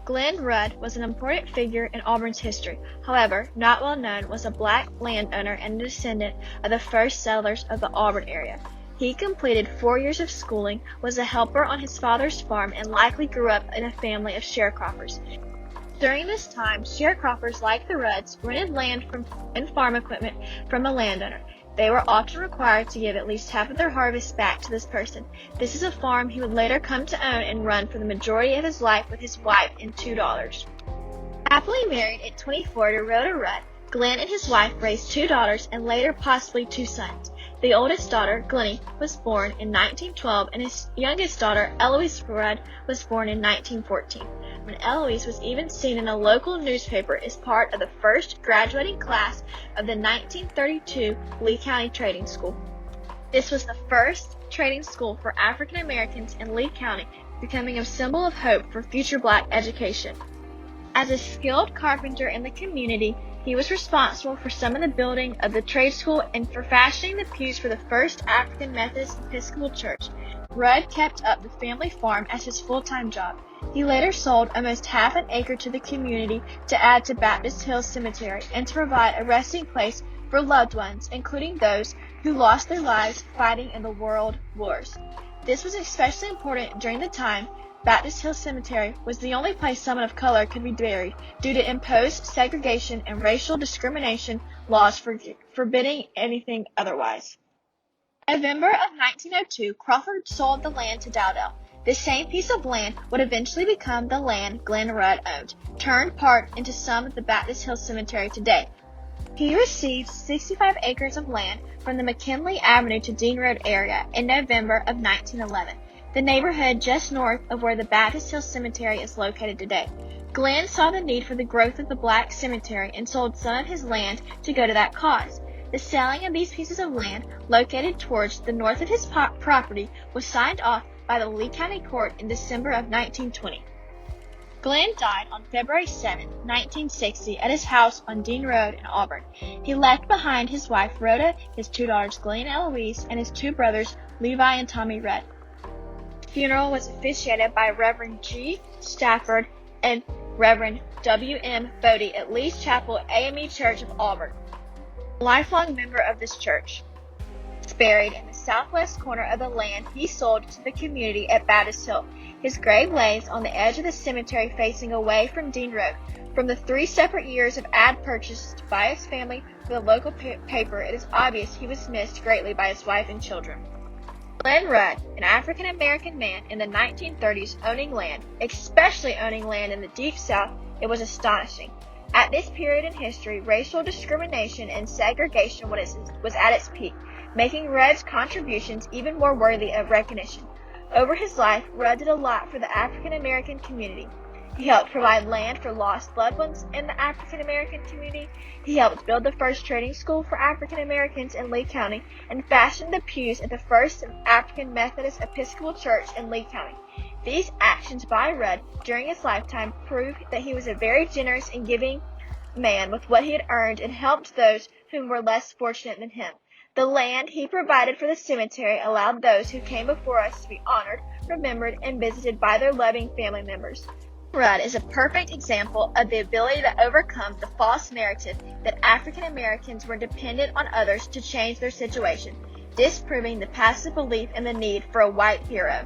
Glenn Rudd was an important figure in Auburn's history. However, not well known was a black landowner and a descendant of the first settlers of the Auburn area. He completed 4 years of schooling, was a helper on his father's farm, and likely grew up in a family of sharecroppers. During this time, sharecroppers like the Rudds rented land and farm equipment from a landowner. They were often required to give at least half of their harvest back to this person. This is a farm he would later come to own and run for the majority of his life with his wife and 2 daughters. Happily married at 24 to Rhoda Rudd, Glenn and his wife raised 2 daughters and later possibly 2 sons. The oldest daughter, Glennie, was born in 1912, and his youngest daughter, Eloise Rudd, was born in 1914. When Eloise was even seen in a local newspaper as part of the first graduating class of the 1932 Lee County Trading School. This was the first trading school for African Americans in Lee County, becoming a symbol of hope for future black education. As a skilled carpenter in the community, he was responsible for some of the building of the trade school and for fashioning the pews for the first African Methodist Episcopal Church. Rudd kept up the family farm as his full-time job. He later sold almost half an acre to the community to add to Baptist Hill Cemetery and to provide a resting place for loved ones, including those who lost their lives fighting in the world wars. This was especially important during the time Baptist Hill Cemetery was the only place someone of color could be buried due to imposed segregation and racial discrimination laws forbidding anything otherwise. In November of 1902, Crawford sold the land to Dowdell. This same piece of land would eventually become the land Glenn Rudd owned, turned part into some of the Baptist Hill Cemetery today. He received 65 acres of land from the McKinley Avenue to Dean Road area in November of 1911. The neighborhood just north of where the Baptist Hill Cemetery is located today. Glenn saw the need for the growth of the black cemetery and sold some of his land to go to that cause. The selling of these pieces of land, located towards the north of his property, was signed off by the Lee County Court in December of 1920. Glenn died on February 7, 1960, at his house on Dean Road in Auburn. He left behind his wife Rhoda, his 2 daughters Glenn and Eloise, and his 2 brothers Levi and Tommy Rudd. The funeral was officiated by Reverend G. Stafford and Reverend W. M. Bodie at Lee's Chapel AME Church of Auburn. A lifelong member of this church, is buried in the southwest corner of the land he sold to the community at Baptist Hill. His grave lays on the edge of the cemetery facing away from Dean Road. From the 3 separate years of ad purchased by his family for the local paper, it is obvious he was missed greatly by his wife and children. Glenn Rudd, an African-American man in the 1930s owning land, especially owning land in the Deep South, it was astonishing. At this period in history, racial discrimination and segregation was at its peak, making Rudd's contributions even more worthy of recognition. Over his life, Rudd did a lot for the African-American community. He helped provide land for lost loved ones in the African-American community. He helped build the first trading school for African-Americans in Lee County and fashioned the pews at the first African Methodist Episcopal Church in Lee County. These actions by Rudd during his lifetime prove that he was a very generous and giving man with what he had earned and helped those whom were less fortunate than him. The land he provided for the cemetery allowed those who came before us to be honored, remembered, and visited by their loving family members. Rudd is a perfect example of the ability to overcome the false narrative that African Americans were dependent on others to change their situation, disproving the passive belief in the need for a white hero.